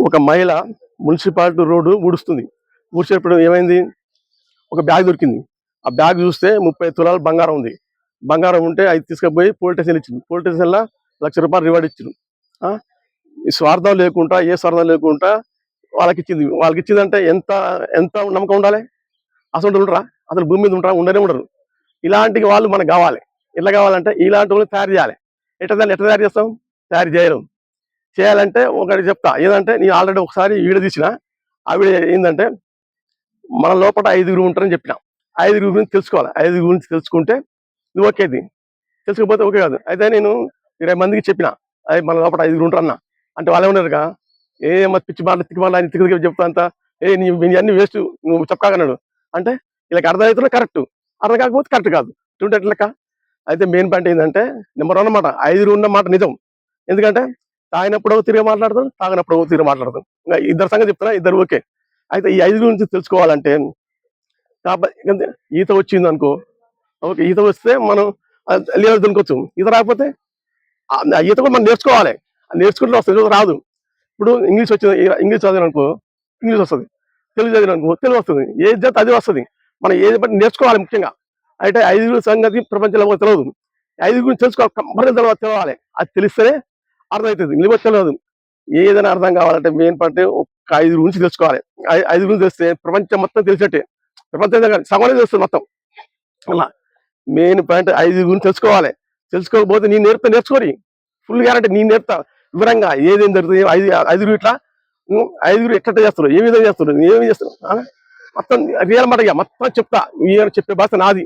ఒక మహిళ municipality road ఊడుస్తుంది. ఊడ్చేటప్పుడు ఏమైంది, ఒక బ్యాగ్ దొరికింది. ఆ బ్యాగ్ చూస్తే 30 తులాల బంగారం ఉంది. బంగారం ఉంటే అది తీసుకుపోయి పోలీస్ స్టేషన్ ఇచ్చింది. పోలీస్ స్టేషన్లో ₹1,00,000 రివార్డ్ ఇచ్చింది. ఈ స్వార్థం లేకుండా, ఏ స్వార్థం లేకుండా వాళ్ళకి ఇచ్చిందంటే ఎంత ఎంత నమ్మకం ఉండాలి. అసలు ఉండరా, అసలు భూమి మీద ఉంటారా, ఉండరు. ఇలాంటి వాళ్ళు మనకు కావాలి. ఎట్లా కావాలంటే ఇలాంటి వాళ్ళు తయారు చేయాలి. ఎట్లా తయారు చేస్తాం, తయారు చేయలేం. చేయాలంటే ఒకటి చెప్తా, ఏదంటే నేను ఆల్రెడీ ఒకసారి వీడియో తీసిన. ఆ వీడియో ఏంటంటే మన లోపల 5గురు ఉంటారని చెప్పిన. 5గురు గురించి తెలుసుకోవాలి. 5 గురించి తెలుసుకుంటే నువ్వు ఓకేది, తెలుసుకోకపోతే ఓకే కాదు. అయితే నేను 20 మందికి చెప్పిన, అది మన లోపల 5గురు ఉంటారు అన్న. అంటే వాళ్ళు ఏమన్నారుగా, పిచ్చి మాటలు తిక్కి మాటలు తిక్కి చెప్తా అంతా, నీ అన్ని వేస్ట్, నువ్వు చెప్పకాగన్నాడు. అంటే వీళ్ళకి అర్థమవుతున్నా కరెక్ట్, అర్థం కాకపోతే కరెక్ట్ కాదు. చూడండి లెక్క. అయితే మెయిన్ పాయింట్ ఏంటంటే నెంబర్ 1 అన్నమాట, 5గురు ఉన్న మాట నిజం. ఎందుకంటే తాగినప్పుడు తిరిగి మాట్లాడతాం, తాగినప్పుడు తిరిగి మాట్లాడతాం. ఇంకా ఇద్దరు సంగతి చెప్తున్నా, ఇద్దరు ఓకే. అయితే ఈ 5 గురించి తెలుసుకోవాలంటే కాబట్టి ఈత వచ్చింది అనుకో, ఓకే, ఈత వస్తే మనం నీళ్ళు దునుకోవచ్చు. ఈత రాకపోతే ఈత కూడా మనం నేర్చుకోవాలి. నేర్చుకుంటే వస్తుంది, రాదు. ఇప్పుడు ఇంగ్లీష్ వచ్చింది, ఇంగ్లీష్ చదివిన అనుకో ఇంగ్లీష్ వస్తుంది, తెలుగు చదివిన అనుకో తెలుగు వస్తుంది. ఏది చేస్తే అది వస్తుంది. మనం ఏది బట్టి నేర్చుకోవాలి ముఖ్యంగా. అయితే 5 సంగతి ప్రపంచంలో తెలియదు. 5 గురించి తెలుసుకోవాలి, కంపల్సరీ తెలవాలి. అది తెలిస్తేనే అర్థమవుతుంది, లేకపోతే తెలియదు. ఏదైనా అర్థం కావాలంటే మెయిన్ పాయింట్ ఒక 5 గురించి తెలుసుకోవాలి. 5 గురించి తెలిస్తే ప్రపంచం మొత్తం తెలిసినట్టే. ప్రపంచం సగమే తెలుస్తుంది మొత్తం. అలా మెయిన్ పాయింట్ 5 గురించి తెలుసుకోవాలి. తెలుసుకోకపోతే నేను నేర్చుకోరి ఫుల్ గ్యారంటీ. నేను నేర్పుతా వివరంగా ఏదేం జరుగుతుంది. 5 ఇట్లా 5 ఎట్లా చేస్తారు, ఏ విధంగా చేస్తారు, ఏమి చేస్తారు మొత్తం రియల్ మాట మొత్తం చెప్తా. చెప్పే భాష నాది.